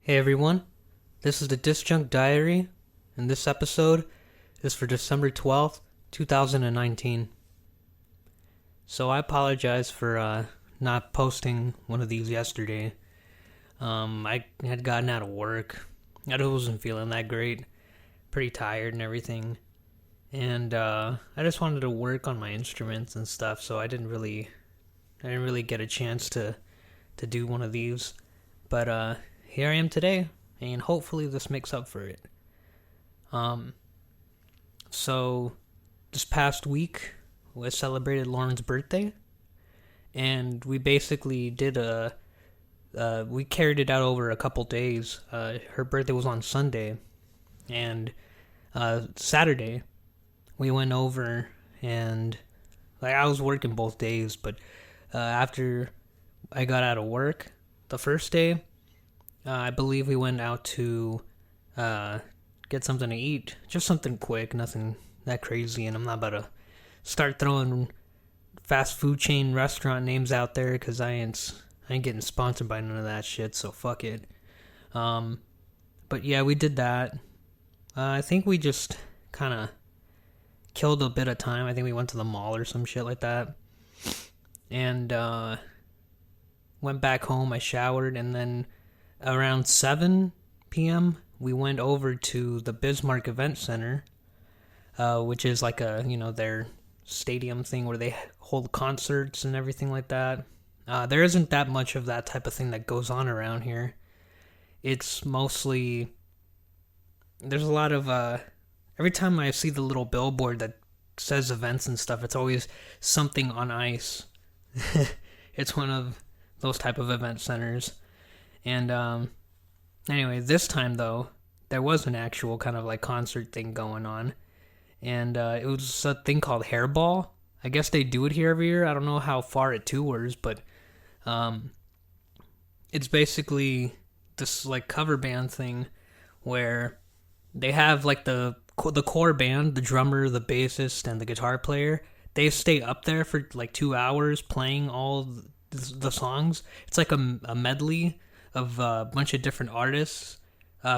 Hey everyone, this is the Disjunct Diary, and this episode is for December 12th, 2019. So I apologize for not posting one of these yesterday. I had gotten out of work. I wasn't feeling that great, pretty tired and everything. And I just wanted to work on my instruments and stuff, so I didn't really get a chance to do one of these. But here I am today, and hopefully this makes up for it. So this past week we celebrated Lauren's birthday, and we basically we carried it out over a couple days. Her birthday was on Sunday, and Saturday we went over and I was working both days, but after I got out of work the first day, I believe we went out to get something to eat. Just something quick, nothing that crazy. And I'm not about to start throwing fast food chain restaurant names out there because I ain't getting sponsored by none of that shit. So fuck it. But yeah, we did that. I think we just kind of killed a bit of time. I think we went to the mall or some shit like that. And went back home. I showered, and then around 7 p.m., we went over to the Bismarck Event Center, which is like their stadium thing where they hold concerts and everything like that. There isn't that much of that type of thing that goes on around here. It's mostly, there's a lot of, every time I see the little billboard that says events and stuff, it's always something on ice. It's one of those type of event centers. And anyway, this time though, there was an actual kind of like concert thing going on, and it was a thing called Hairball. I guess they do it here every year. I don't know how far it tours, but it's basically this like cover band thing where they have like the core band, the drummer, the bassist, and the guitar player. They stay up there for like 2 hours playing all the songs. It's like a medley of a bunch of different artists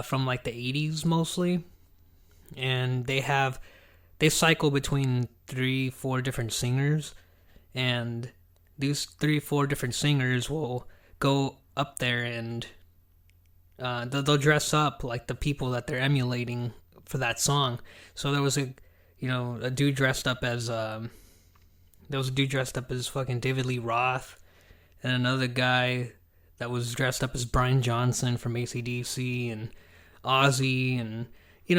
from like the 80s mostly. And they cycle between 3-4 different singers. And these 3-4 different singers will go up there and they'll dress up like the people that they're emulating for that song. So there was a dude dressed up as fucking David Lee Roth, and another guy that was dressed up as Brian Johnson from AC/DC, and Ozzy, and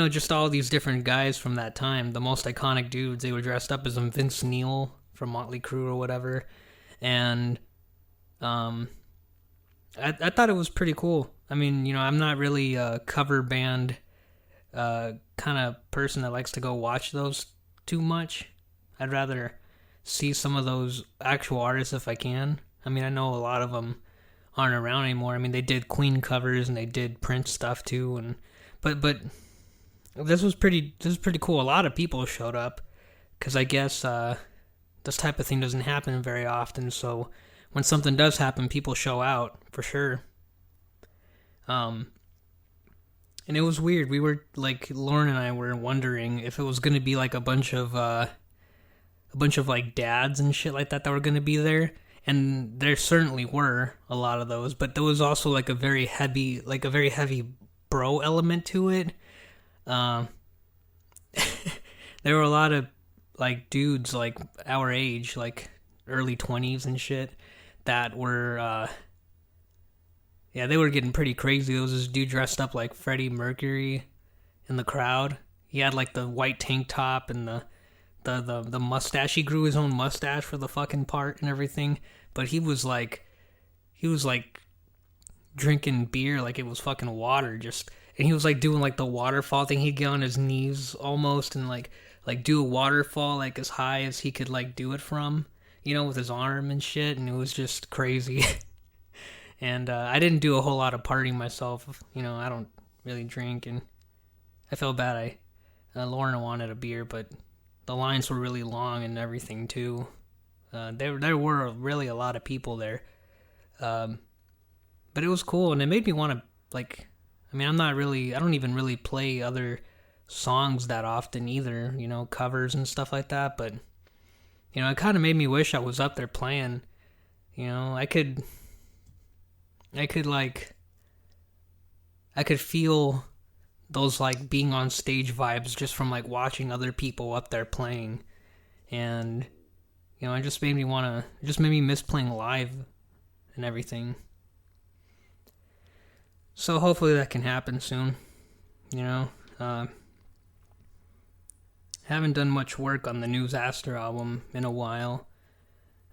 just all these different guys from that time. The most iconic dudes, they were dressed up as them. Vince Neil from Motley Crue or whatever, and I thought it was pretty cool. I mean, I'm not really a cover band kind of person that likes to go watch those too much. I'd rather see some of those actual artists if I can. I mean, I know a lot of them aren't around anymore. I mean, they did Queen covers and they did Prince stuff too, and but this was pretty cool. A lot of people showed up because I guess this type of thing doesn't happen very often. So when something does happen, people show out for sure. And it was weird. We were like, Lauren and I were wondering if it was going to be like a bunch of like dads and shit like that were going to be there. And there certainly were a lot of those, but there was also like a very heavy bro element to it. There were a lot of like dudes like our age, like early 20s and shit, that were they were getting pretty crazy. There was this dude dressed up like Freddie Mercury in the crowd. He had like the white tank top and the mustache. He grew his own mustache for the fucking part and everything. But he was like drinking beer like it was fucking water, and he was like doing like the waterfall thing. He'd get on his knees almost and like do a waterfall like as high as he could like do it from, with his arm and shit, and it was just crazy. And I didn't do a whole lot of partying myself. I don't really drink, and I felt bad. Lauren wanted a beer, but the lines were really long and everything too. There were really a lot of people there, but it was cool, and it made me want to like I mean, I don't even really play other songs that often either, covers and stuff like that, but, it kind of made me wish I was up there playing. I could like, I could feel those like being on stage vibes just from like watching other people up there playing. And, it just made me it just made me miss playing live and everything. So hopefully that can happen soon. Haven't done much work on the new Zaster album in a while.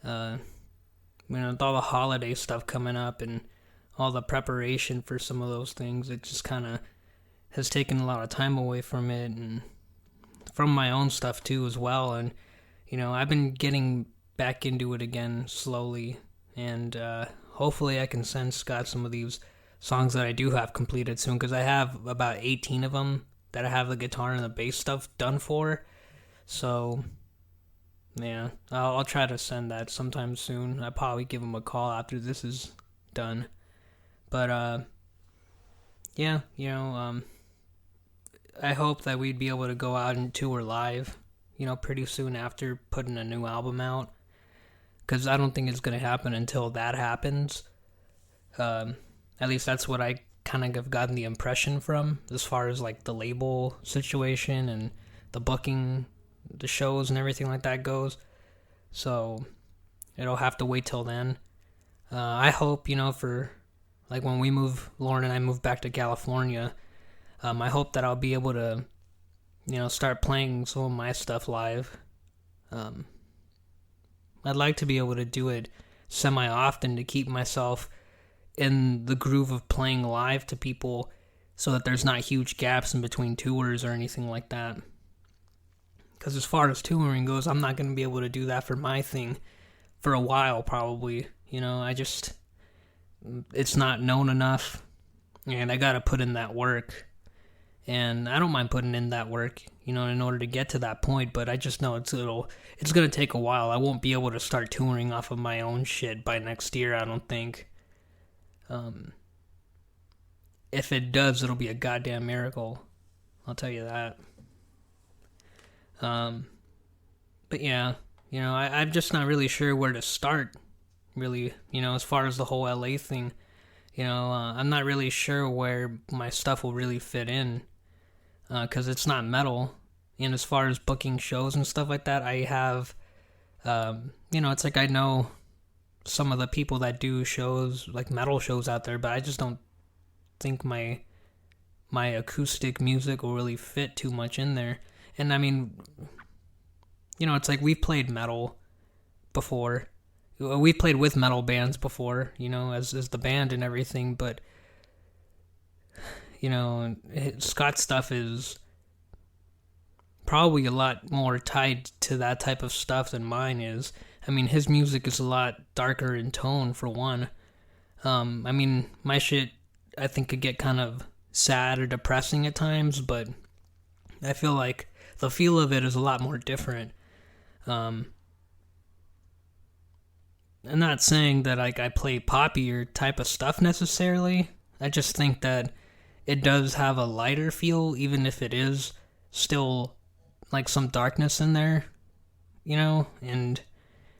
With all the holiday stuff coming up and all the preparation for some of those things, it just kind of has taken a lot of time away from it and from my own stuff too as well. And, I've been getting back into it again slowly. And hopefully I can send Scott some of these songs that I do have completed soon, because I have about 18 of them that I have the guitar and the bass stuff done for. So, yeah, I'll try to send that sometime soon. I'll probably give him a call after this is done. But, yeah, I hope that we'd be able to go out and tour live, pretty soon after putting a new album out. Because I don't think it's going to happen until that happens. At least that's what I kind of have gotten the impression from, as far as like the label situation and the booking, the shows and everything like that goes. So it'll have to wait till then. I hope, for like when Lauren and I move back to California, I hope that I'll be able to, start playing some of my stuff live. I'd like to be able to do it semi-often to keep myself in the groove of playing live to people, so that there's not huge gaps in between tours or anything like that. Because as far as touring goes, I'm not going to be able to do that for my thing for a while, probably. It's not known enough, and I got to put in that work. And I don't mind putting in that work, in order to get to that point, but I just know it's going to take a while. I won't be able to start touring off of my own shit by next year, I don't think. If it does, it'll be a goddamn miracle. I'll tell you that. But yeah, I'm just not really sure where to start, really, as far as the whole LA thing. I'm not really sure where my stuff will really fit in, because it's not metal. And as far as booking shows and stuff like that, I have, it's like I know some of the people that do shows, like metal shows out there, but I just don't think my acoustic music will really fit too much in there. And I mean, it's like we've played metal before. We've played with metal bands before, as the band and everything, but, Scott's stuff is probably a lot more tied to that type of stuff than mine is. I mean, his music is a lot darker in tone, for one. I mean, my shit, I think, could get kind of sad or depressing at times, but I feel like the feel of it is a lot more different. I'm not saying that like I play poppier type of stuff necessarily. I just think that it does have a lighter feel, even if it is still like some darkness in there, and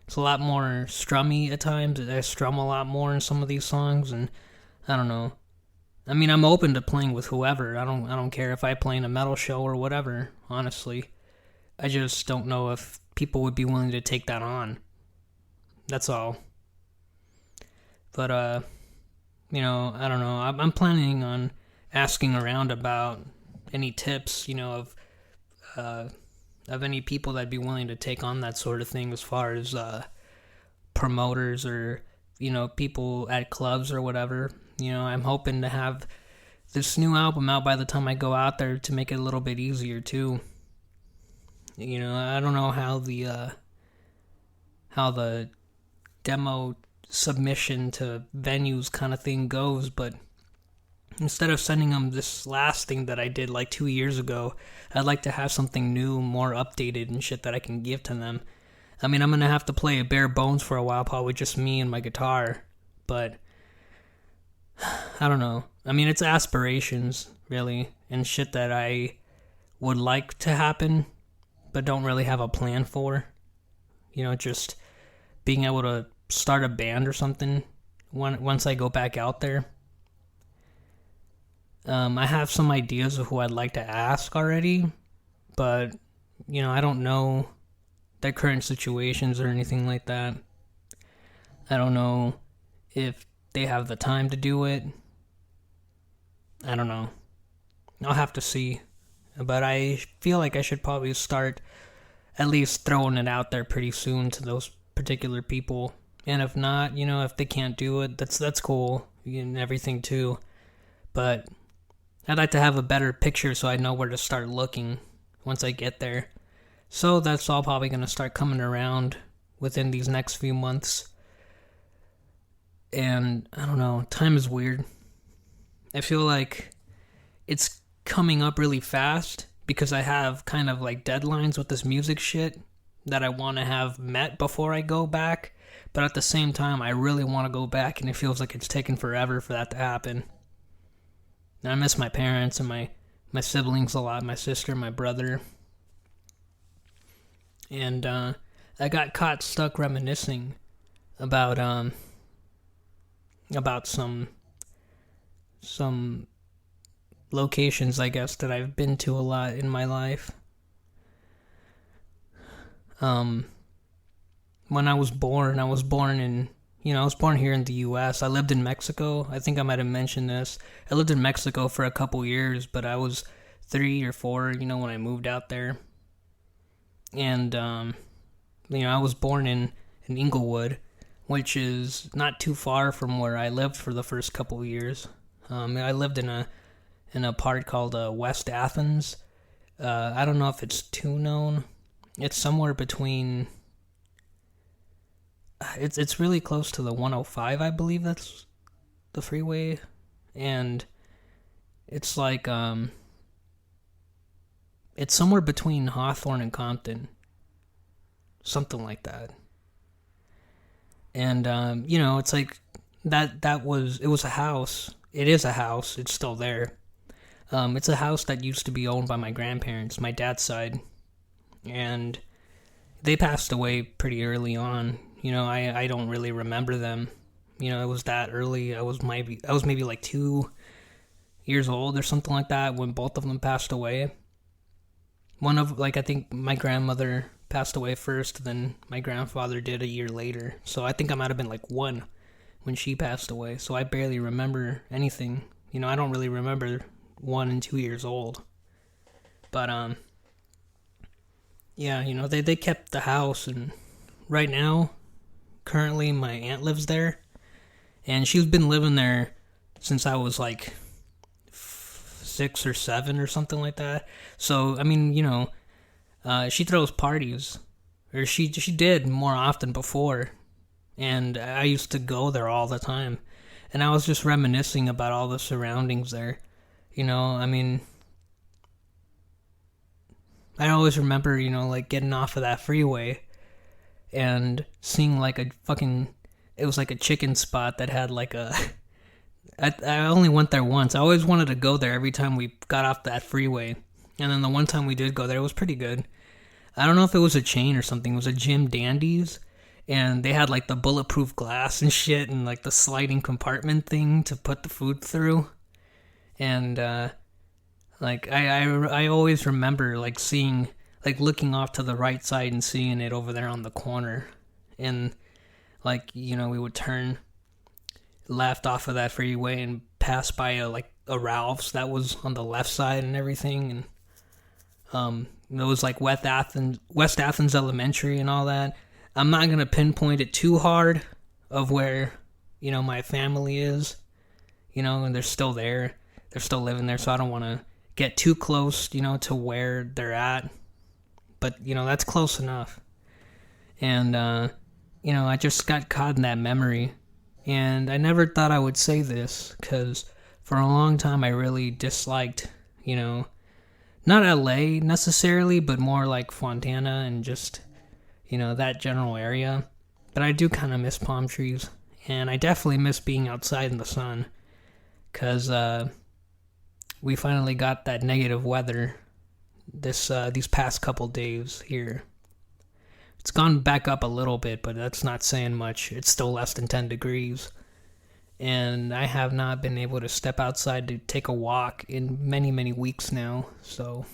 it's a lot more strummy at times. I strum a lot more in some of these songs, and I don't know. I mean, I'm open to playing with whoever. I don't care if I play in a metal show or whatever, honestly. I just don't know if people would be willing to take that on. That's all. But, I don't know. I'm planning on asking around about any tips, of any people that'd be willing to take on that sort of thing, as far as promoters or, people at clubs or whatever. I'm hoping to have this new album out by the time I go out there to make it a little bit easier too. I don't know how the demo submission to venues kind of thing goes, but instead of sending them this last thing that I did like 2 years ago, I'd like to have something new, more updated and shit that I can give to them. I mean, I'm going to have to play bare bones for a while, probably just me and my guitar, but I don't know. I mean, it's aspirations, really, and shit that I would like to happen, but don't really have a plan for. Just being able to start a band or something once I go back out there. I have some ideas of who I'd like to ask already, but, I don't know their current situations or anything like that. I don't know if they have the time to do it. I don't know. I'll have to see. But I feel like I should probably start at least throwing it out there pretty soon to those particular people. And if not, if they can't do it, that's cool and everything too. But I'd like to have a better picture so I know where to start looking once I get there. So that's all probably going to start coming around within these next few months. And I don't know, time is weird. I feel like it's coming up really fast because I have kind of like deadlines with this music shit that I want to have met before I go back. But at the same time, I really want to go back, and it feels like it's taken forever for that to happen. And I miss my parents and my siblings a lot, my sister, my brother. And I got caught stuck reminiscing about some locations, I guess, that I've been to a lot in my life. When I was born in, I was born here in the U.S. I lived in Mexico. I think I might have mentioned this. I lived in Mexico for a couple years, but I was 3 or 4, when I moved out there. And, I was born in Inglewood, which is not too far from where I lived for the first couple of years. I lived in a part called West Athens. I don't know if it's too known. It's somewhere between. It's really close to the 105, I believe that's the freeway, and it's like it's somewhere between Hawthorne and Compton, something like that. And it's like it was a house. It is a house. It's still there. It's a house that used to be owned by my grandparents, my dad's side, and they passed away pretty early on. I don't really remember them. It was that early. I was maybe like 2 years old or something like that when both of them passed away. I think my grandmother passed away first, then my grandfather did a year later. So I think I might have been like 1 when she passed away. So I barely remember anything. I don't really remember 1 and 2 years old. But yeah, they kept the house, and right now, currently my aunt lives there, and she's been living there since I was like 6 or 7 or something like that. So I mean, she throws parties, or she did more often before, and I used to go there all the time, and I was just reminiscing about all the surroundings there. I mean, I always remember, like getting off of that freeway and seeing like it was like a chicken spot that had like I only went there once. I always wanted to go there every time we got off that freeway. And then the one time we did go there, it was pretty good. I don't know if it was a chain or something. It was a Jim Dandy's. And they had like the bulletproof glass and shit, and like the sliding compartment thing to put the food through. And like I always remember like seeing, like looking off to the right side and seeing it over there on the corner. And like, we would turn left off of that freeway and pass by a Ralph's that was on the left side and everything. And it was like West Athens Elementary and all that. I'm not going to pinpoint it too hard of where, my family is, and they're still there. They're still living there, so I don't want to get too close, to where they're at. But, that's close enough. And, I just got caught in that memory. And I never thought I would say this, because for a long time I really disliked, not LA necessarily, but more like Fontana and just, that general area. But I do kind of miss palm trees. And I definitely miss being outside in the sun. because we finally got that negative weather these past couple days here. It's gone back up a little bit, but that's not saying much. It's still less than 10 degrees. And I have not been able to step outside to take a walk in many, many weeks now. So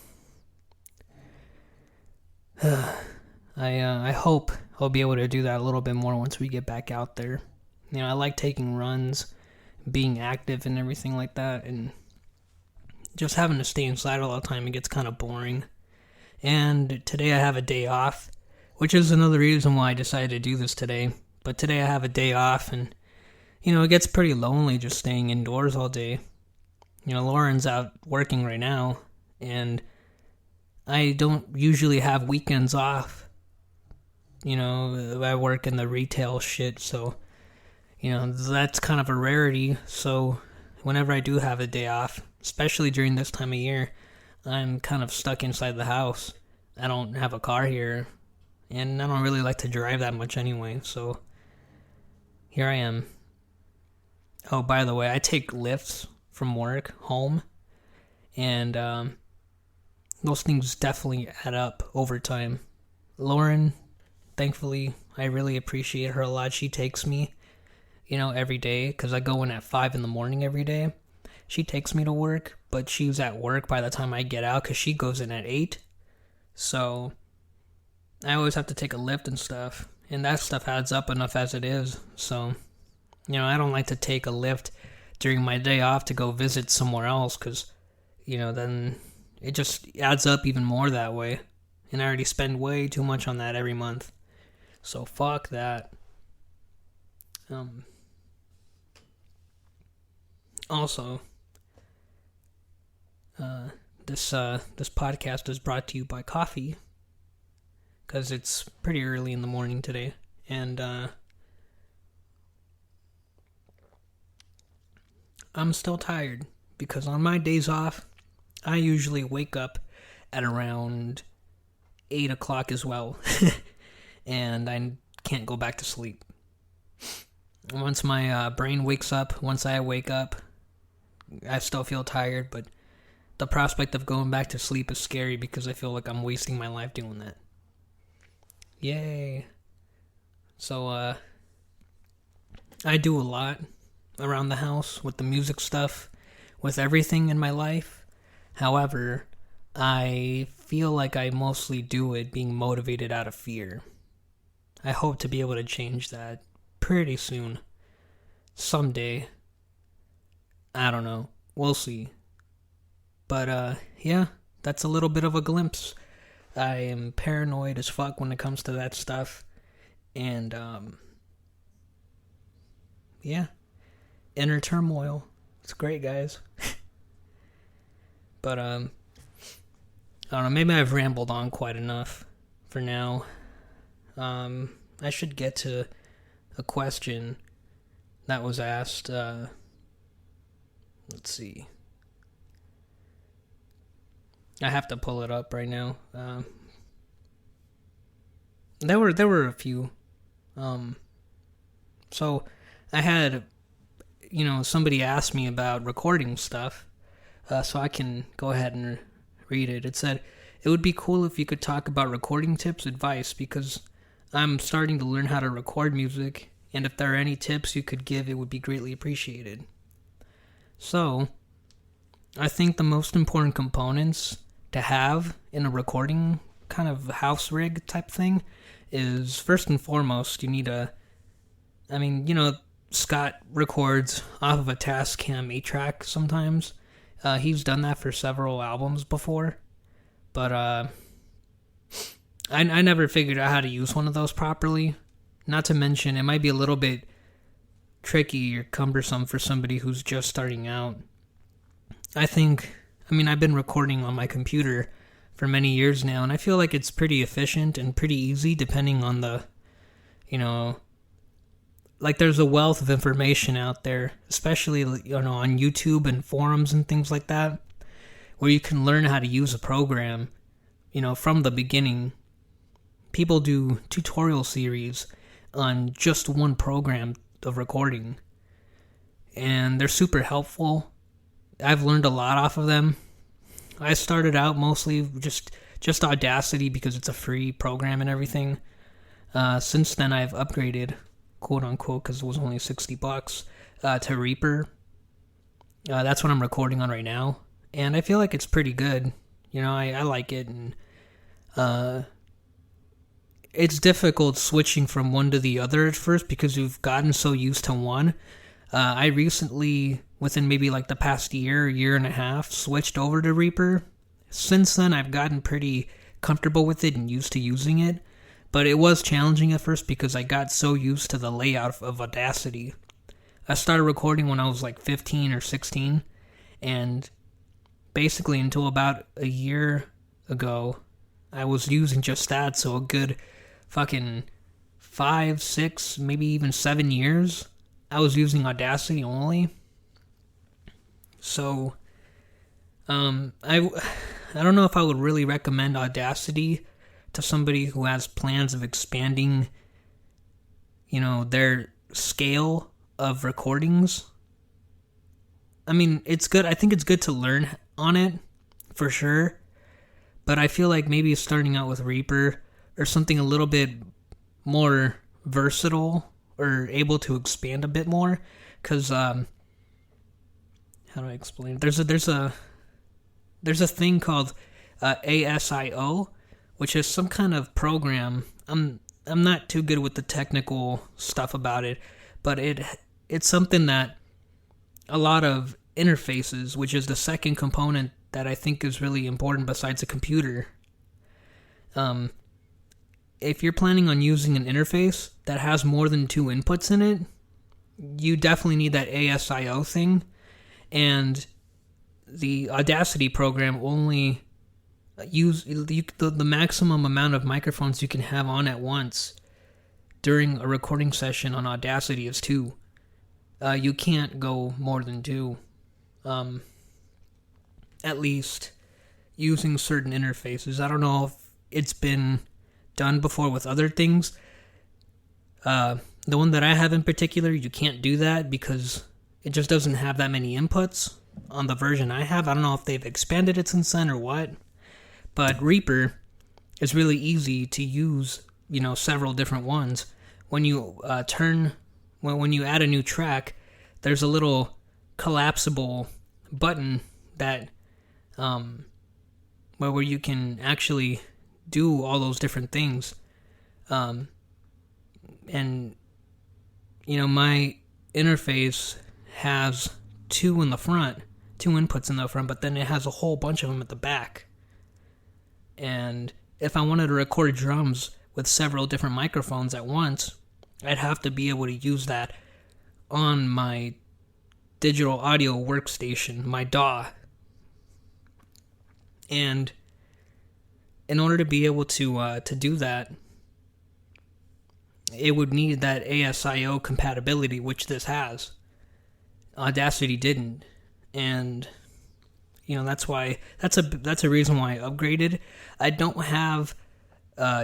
I hope I'll be able to do that a little bit more once we get back out there. You know, I like taking runs, being active and everything like that, and just having to stay inside all the time, it gets kind of boring. And today I have a day off, which is another reason why I decided to do this today. But today I have a day off, and, you know, it gets pretty lonely just staying indoors all day. You know, Lauren's out working right now, and I don't usually have weekends off. You know, I work in the retail shit, so, you know, that's kind of a rarity. So whenever I do have a day off, especially during this time of year, I'm kind of stuck inside the house. I don't have a car here, and I don't really like to drive that much anyway, so here I am. Oh, by the way, I take lifts from work home, and those things definitely add up over time. Lauren, thankfully, I really appreciate her a lot. She takes me, you know, every day, because I go in at 5 in the morning every day. She takes me to work, but she's at work by the time I get out, because she goes in at 8. So I always have to take a lift and stuff, and that stuff adds up enough as it is. So, you know, I don't like to take a lift during my day off to go visit somewhere else, because, you know, then it just adds up even more that way. And I already spend way too much on that every month. So fuck that. Also, this podcast is brought to you by coffee, because it's pretty early in the morning today, and I'm still tired, because on my days off, I usually wake up at around 8 o'clock as well, and I can't go back to sleep. Once my brain wakes up, once I wake up, I still feel tired, but the prospect of going back to sleep is scary, because I feel like I'm wasting my life doing that. Yay. So, I do a lot around the house with the music stuff, with everything in my life. However, I feel like I mostly do it being motivated out of fear. I hope to be able to change that pretty soon. Someday. I don't know. We'll see. But, yeah, that's a little bit of a glimpse. I am paranoid as fuck when it comes to that stuff. And, yeah. Inner turmoil. It's great, guys. But, I don't know, maybe I've rambled on quite enough for now. I should get to a question that was asked. Let's see. I have to pull it up right now. There were a few. So I had, you know, somebody asked me about recording stuff. So I can go ahead and read it. It said, "It would be cool if you could talk about recording tips, advice, because I'm starting to learn how to record music, and if there are any tips you could give, it would be greatly appreciated." So, I think the most important components to have in a recording kind of house rig type thing is, first and foremost, you need Scott records off of a Tascam 8-track sometimes. He's done that for several albums before, but I never figured out how to use one of those properly. Not to mention, it might be a little bit tricky or cumbersome for somebody who's just starting out. I've been recording on my computer for many years now, and I feel like it's pretty efficient and pretty easy depending on the, there's a wealth of information out there, especially, on YouTube and forums and things like that, where you can learn how to use a program, from the beginning. People do tutorial series on just one program of recording, and they're super helpful. I've learned a lot off of them. I started out mostly just Audacity because it's a free program and everything. Since then, I've upgraded, quote unquote, because it was only $60 to Reaper. That's what I'm recording on right now, and I feel like it's pretty good. I like it, and it's difficult switching from one to the other at first because you've gotten so used to one. I recently, within maybe like the past year and a half, switched over to Reaper. Since then, I've gotten pretty comfortable with it and used to using it, but it was challenging at first because I got so used to the layout of Audacity. I started recording when I was like 15 or 16, and basically until about a year ago, I was using just that, so a good fucking 5, 6, maybe even 7 years, I was using Audacity only. So, I don't know if I would really recommend Audacity to somebody who has plans of expanding, their scale of recordings. I mean, it's good. I think it's good to learn on it, for sure. But I feel like maybe starting out with Reaper or something a little bit more versatile or able to expand a bit more. Because, how do I explain it? There's a thing called ASIO, which is some kind of program. I'm not too good with the technical stuff about it, but it's something that a lot of interfaces, which is the second component that I think is really important besides a computer. If you're planning on using an interface that has more than 2 inputs in it, you definitely need that ASIO thing, and the Audacity program only the maximum amount of microphones you can have on at once during a recording session on Audacity is 2. You can't go more than 2, at least using certain interfaces. I don't know if it's been done before with other things. The one that I have in particular, you can't do that because it just doesn't have that many inputs on the version I have. I don't know if they've expanded it since then or what. But Reaper is really easy to use, several different ones. When you when you add a new track, there's a little collapsible button that where you can actually do all those different things. And my interface has 2 in the front, 2 inputs in the front, but then it has a whole bunch of them at the back. And if I wanted to record drums with several different microphones at once, I'd have to be able to use that on my digital audio workstation, my DAW. And in order to be able to do that, it would need that ASIO compatibility, which this has. Audacity didn't, and that's a reason why I upgraded. I don't have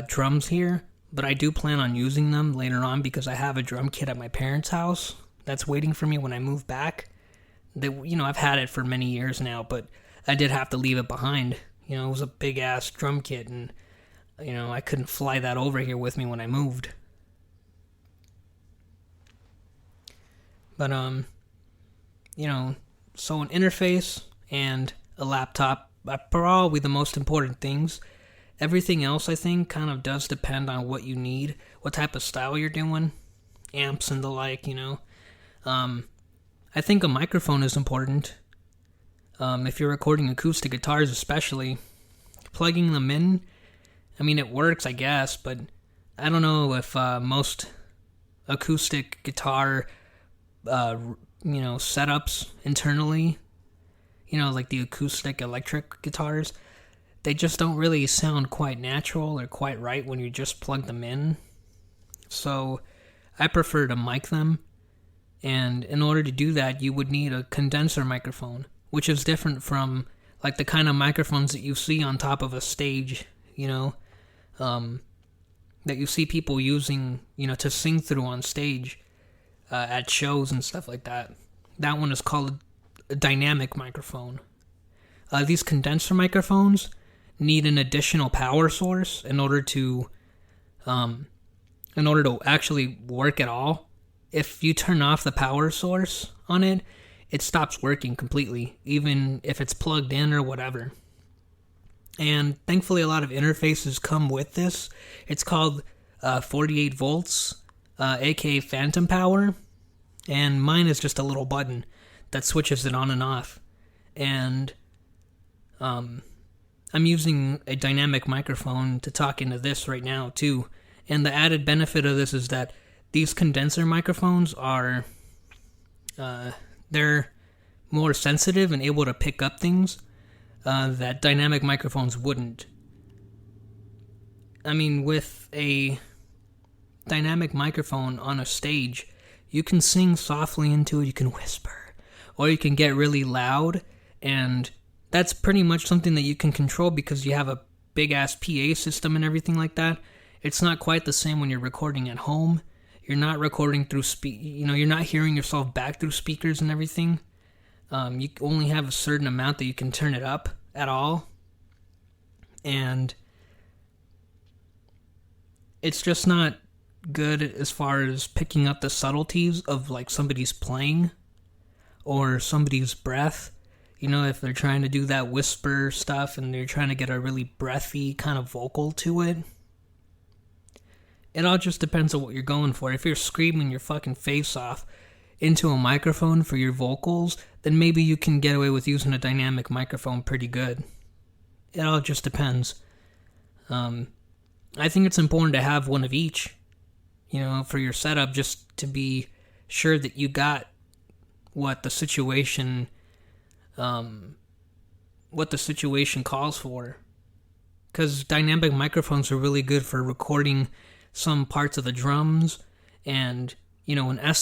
drums here, but I do plan on using them later on because I have a drum kit at my parents' house that's waiting for me when I move back. I've had it for many years now, but I did have to leave it behind. It was a big ass drum kit, and I couldn't fly that over here with me when I moved. But so an interface and a laptop are probably the most important things. Everything else, I think, kind of does depend on what you need, what type of style you're doing, amps and the like, I think a microphone is important. If you're recording acoustic guitars especially, plugging them in, I mean, it works, I guess, but I don't know if most acoustic guitar, setups internally, like the acoustic electric guitars, they just don't really sound quite natural or quite right when you just plug them in. So I prefer to mic them, and in order to do that, you would need a condenser microphone, which is different from like the kind of microphones that you see on top of a stage, that you see people using, to sing through on stage at shows and stuff like that. That one is called a dynamic microphone. These condenser microphones need an additional power source in order to actually work at all. If you turn off the power source on it, it stops working completely, even if it's plugged in or whatever. And thankfully, a lot of interfaces come with this. It's called 48 volts, aka phantom power, and mine is just a little button that switches it on and off. And I'm using a dynamic microphone to talk into this right now too. And the added benefit of this is that these condenser microphones are they're more sensitive and able to pick up things that dynamic microphones wouldn't. I mean, with a dynamic microphone on a stage, you can sing softly into it, you can whisper, or you can get really loud, and that's pretty much something that you can control because you have a big-ass PA system and everything like that. It's not quite the same when you're recording at home. You're not recording through you're not hearing yourself back through speakers and everything. You only have a certain amount that you can turn it up at all. And it's just not good as far as picking up the subtleties of like somebody's playing or somebody's breath. You know, if they're trying to do that whisper stuff and they're trying to get a really breathy kind of vocal to it. It all just depends on what you're going for. If you're screaming your fucking face off into a microphone for your vocals, then maybe you can get away with using a dynamic microphone pretty good. It all just depends. I think it's important to have one of each, you know, for your setup, just to be sure that you got what the situation calls for. Because dynamic microphones are really good for recording some parts of the drums, and you know, a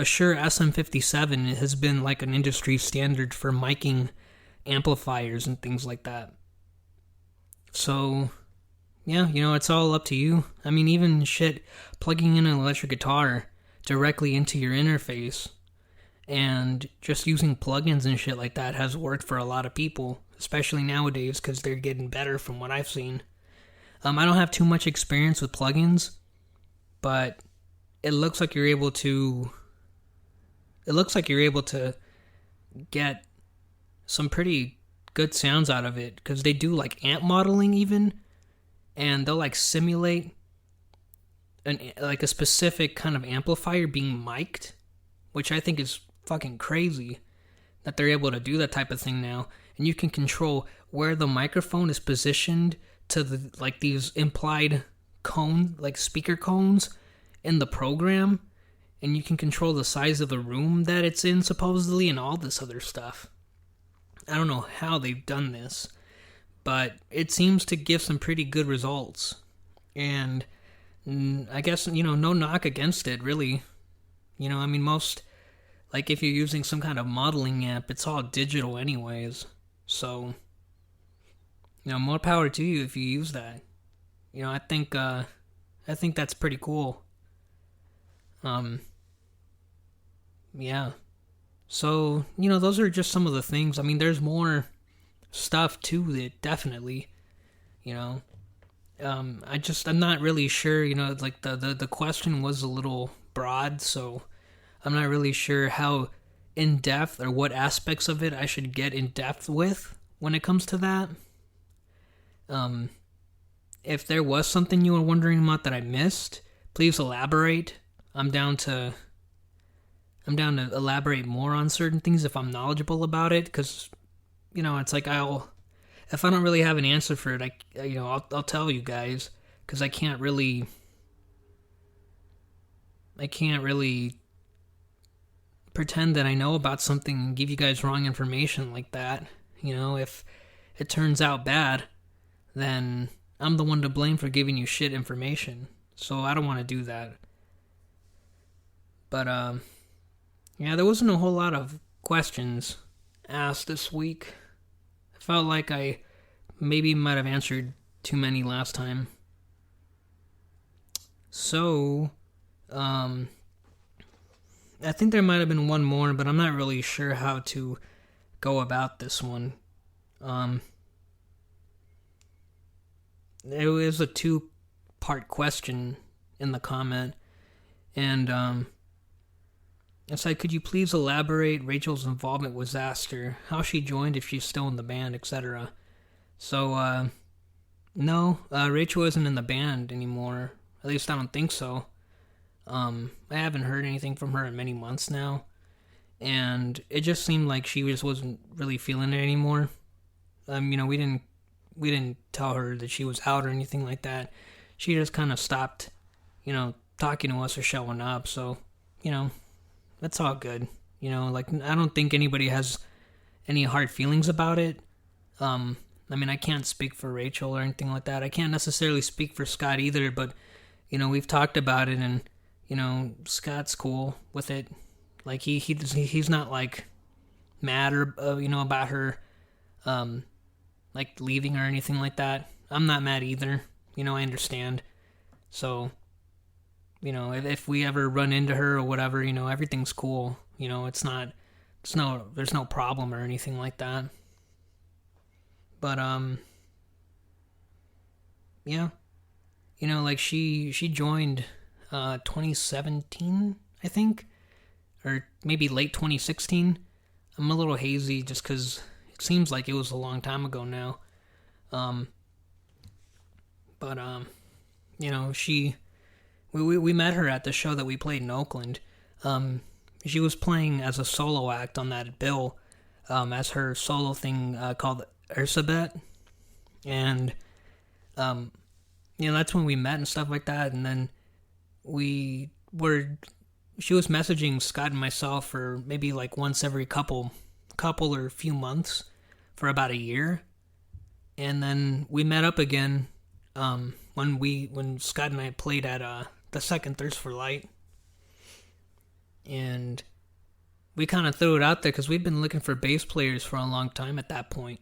Shure SM57 has been like an industry standard for miking amplifiers and things like that. So yeah, you know, it's all up to you. I mean, even plugging in an electric guitar directly into your interface and just using plugins and shit like that has worked for a lot of people, especially nowadays because they're getting better from what I've seen. I don't have too much experience with plugins, but it looks like you're able to get some pretty good sounds out of it, because they do like amp modeling even, and they'll like simulate a specific kind of amplifier being mic'd, which I think is fucking crazy that they're able to do that type of thing now. And you can control where the microphone is positioned to these implied speaker cones in the program, and you can control the size of the room that it's in supposedly and all this other stuff. I don't know how they've done this, but it seems to give some pretty good results. And I guess, you know, no knock against it, really. You know, I mean, if you're using some kind of modeling app, it's all digital anyways. So, you know, more power to you if you use that. You know, I think that's pretty cool. Yeah. So, you know, those are just some of the things. I mean, there's more stuff to it, definitely. You know, I'm not really sure, you know, like the question was a little broad, so I'm not really sure how in depth or what aspects of it I should get in depth with when it comes to that. If there was something you were wondering about that I missed, please elaborate. I'm down to elaborate more on certain things if I'm knowledgeable about it, because, you know, it's like if I don't really have an answer for it, I'll tell you guys, because I can't really pretend that I know about something and give you guys wrong information like that. You know, if it turns out bad, then I'm the one to blame for giving you shit information. So I don't want to do that. But, yeah, there wasn't a whole lot of questions asked this week. I felt like I maybe might have answered too many last time. So, I think there might have been one more, but I'm not really sure how to go about this one. Um, it was a two-part question in the comment, and it's like, could you please elaborate Rachel's involvement with Zaster, how she joined, if she's still in the band, etc. So, no, Rachel isn't in the band anymore. At least I don't think so. I haven't heard anything from her in many months now, and it just seemed like she just wasn't really feeling it anymore. We didn't tell her that she was out or anything like that. She just kind of stopped, talking to us or showing up. So, that's all good. Like, I don't think anybody has any hard feelings about it. I can't speak for Rachel or anything like that. I can't necessarily speak for Scott either, but, we've talked about it, and, Scott's cool with it. Like, he's not, like, mad or, about her, like, leaving or anything like that. I'm not mad either. I understand. So, if we ever run into her or whatever, everything's cool. There's no problem or anything like that. But, yeah. Like, she joined, 2017, I think? Or maybe late 2016. I'm a little hazy just because it seems like it was a long time ago now. But, we met her at the show that we played in Oakland. She was playing as a solo act on that bill, as her solo thing called Ursabet. And, that's when we met and stuff like that. And then she was messaging Scott and myself for maybe like once every couple or few months for about a year. And then we met up again when Scott and I played at the Second Thirst for Light. And we kind of threw it out there because we'd been looking for bass players for a long time at that point.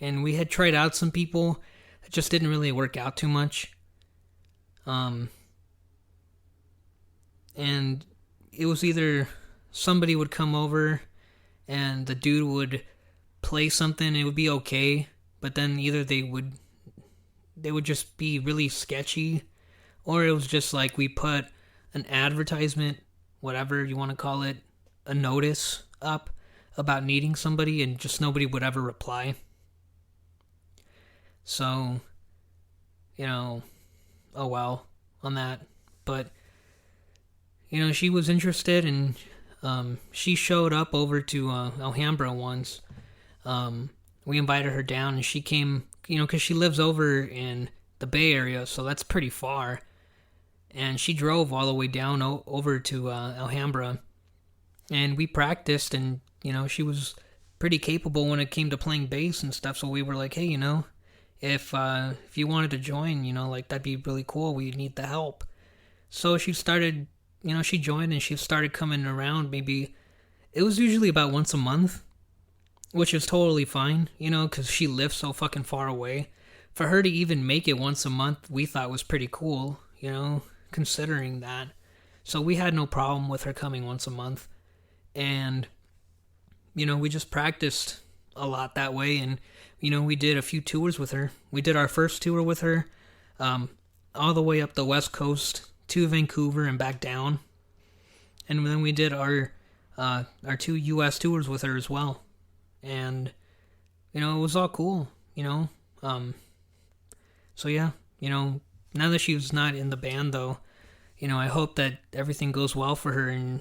And we had tried out some people that just didn't really work out too much. And it was either somebody would come over and the dude would play something and it would be okay, but then either they would just be really sketchy, or it was just like we put an advertisement, whatever you want to call it, a notice up about needing somebody, and just nobody would ever reply. So, oh well on that. But, she was interested, and she showed up over to Alhambra once. We invited her down, and she came, because she lives over in the Bay Area, so that's pretty far. And she drove all the way down over to Alhambra. And we practiced, and, she was pretty capable when it came to playing bass and stuff. So we were like, hey, if you wanted to join, like, that'd be really cool. We need the help. So she started, she joined, and she started coming around. Maybe it was usually about once a month, which is totally fine, because she lives so fucking far away. For her to even make it once a month, we thought was pretty cool, considering that. So we had no problem with her coming once a month. And, we just practiced a lot that way. And, we did a few tours with her. We did our first tour with her, all the way up the West Coast to Vancouver and back down. And then we did our 2 U.S. tours with her as well. And, it was all cool, So yeah, now that she's not in the band though, I hope that everything goes well for her. And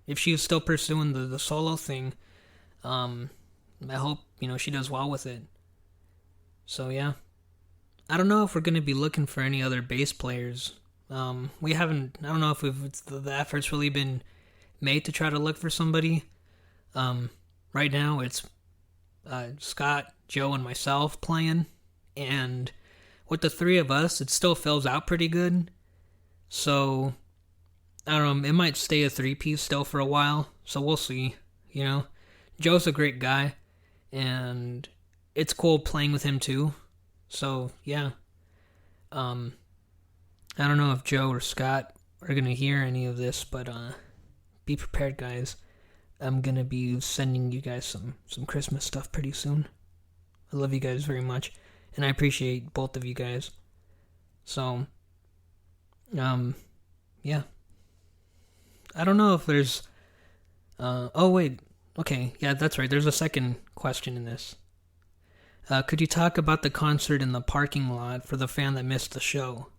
if she's still pursuing the solo thing, I hope, she does well with it. So yeah, I don't know if we're going to be looking for any other bass players. We haven't, I don't know if the effort's really been made to try to look for somebody. Right now it's Scott, Joe, and myself playing, and with the 3 of us, it still fills out pretty good. So, I don't know, it might stay a 3-piece still for a while, so we'll see, Joe's a great guy, and it's cool playing with him too, so, yeah. I don't know if Joe or Scott are gonna hear any of this, but, be prepared, guys. I'm gonna be sending you guys some Christmas stuff pretty soon. I love you guys very much, and I appreciate both of you guys. So, yeah. I don't know if there's. Oh wait. Okay, yeah, that's right. There's a second question in this. Could you talk about the concert in the parking lot for the fan that missed the show?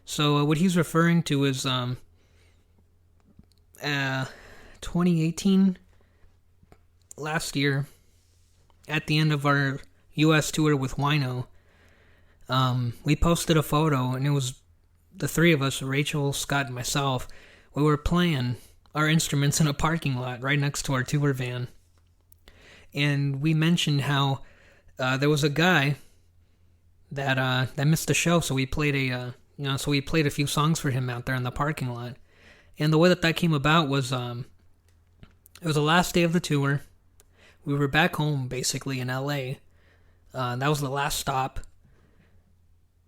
So what he's referring to is 2018, last year, at the end of our U.S. tour with Wino, we posted a photo, and it was the three of us, Rachel, Scott, and myself. We were playing our instruments in a parking lot right next to our tour van. And we mentioned how there was a guy that missed the show, so we played a few songs for him out there in the parking lot. And the way that came about was it was the last day of the tour. We were back home, basically, in LA. That was the last stop.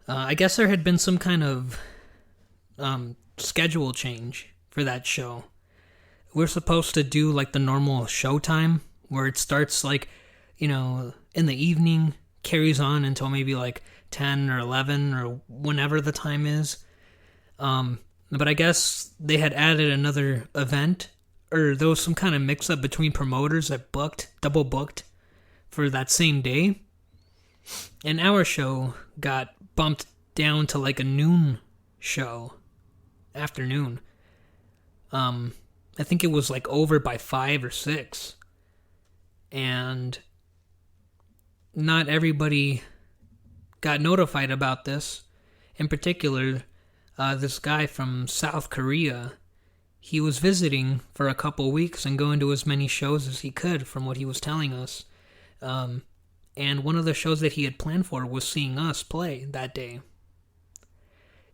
I guess there had been some kind of schedule change for that show. We're supposed to do like the normal show time, where it starts like, in the evening, carries on until maybe like 10 or 11 or whenever the time is. But I guess they had added another event, or there was some kind of mix-up between promoters that double booked for that same day. And our show got bumped down to like a noon show, afternoon. I think it was like over by 5 or 6. And not everybody got notified about this. In particular, this guy from South Korea, he was visiting for a couple weeks and going to as many shows as he could, from what he was telling us. And one of the shows that he had planned for was seeing us play that day.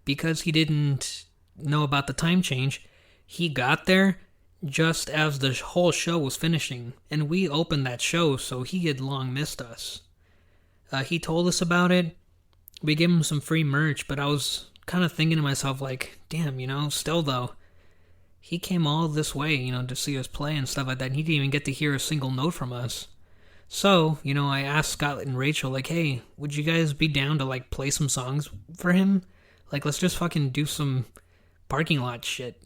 Because he didn't know about the time change, he got there just as the whole show was finishing, and we opened that show, so he had long missed us. He told us about it. We gave him some free merch, but I was kind of thinking to myself, like, damn, still though, he came all this way, to see us play and stuff like that, and he didn't even get to hear a single note from us. So, I asked Scott and Rachel, like, hey, would you guys be down to, like, play some songs for him? Like, let's just fucking do some parking lot shit.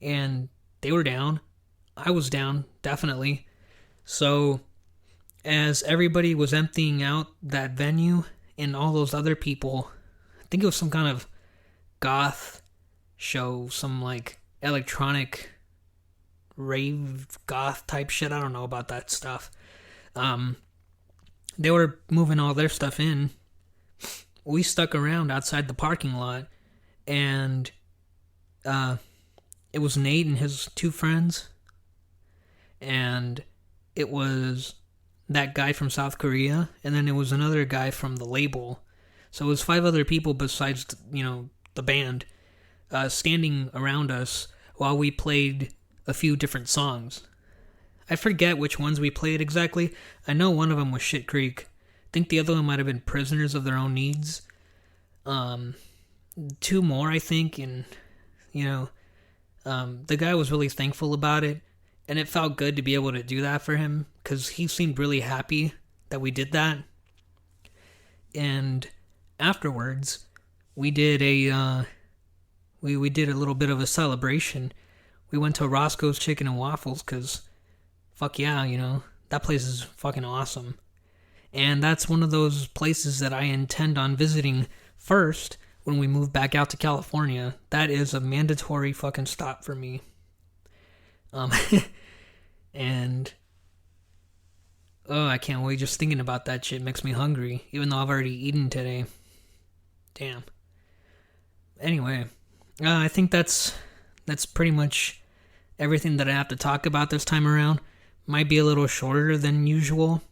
And they were down. I was down, definitely. So, as everybody was emptying out that venue, and all those other people, I think it was some kind of goth show, some, like, electronic rave goth type shit. I don't know about that stuff. They were moving all their stuff in. We stuck around outside the parking lot, and it was Nate and his 2 friends, and it was that guy from South Korea, and then it was another guy from the label. So it was 5 other people besides, the band, standing around us while we played a few different songs. I forget which ones we played exactly. I know one of them was Shit Creek. I think the other one might have been Prisoners of Their Own Needs. 2 more, I think, and, the guy was really thankful about it, and it felt good to be able to do that for him, because he seemed really happy that we did that. And afterwards, we did we did a little bit of a celebration. We went to Roscoe's Chicken and Waffles, because fuck yeah, that place is fucking awesome. And that's one of those places that I intend on visiting first when we move back out to California. That is a mandatory fucking stop for me. And I can't wait. Just thinking about that shit makes me hungry, even though I've already eaten today. Damn. Anyway, I think that's pretty much everything that I have to talk about this time around. Might be a little shorter than usual.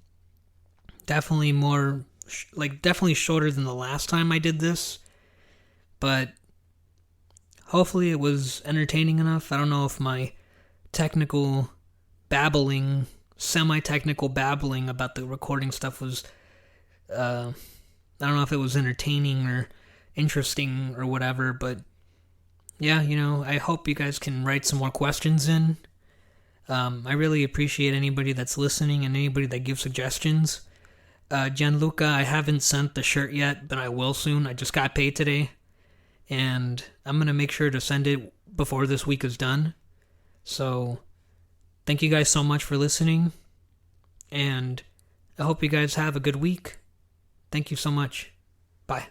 Definitely definitely shorter than the last time I did this. But hopefully it was entertaining enough. I don't know if my semi-technical babbling about the recording stuff was, I don't know if it was entertaining or interesting or whatever, but yeah, I hope you guys can write some more questions in. I really appreciate anybody that's listening and anybody that gives suggestions. Gianluca, I haven't sent the shirt yet, but I will soon. I just got paid today, and I'm gonna make sure to send it before this week is done. So, thank you guys so much for listening, and I hope you guys have a good week. Thank you so much. Bye.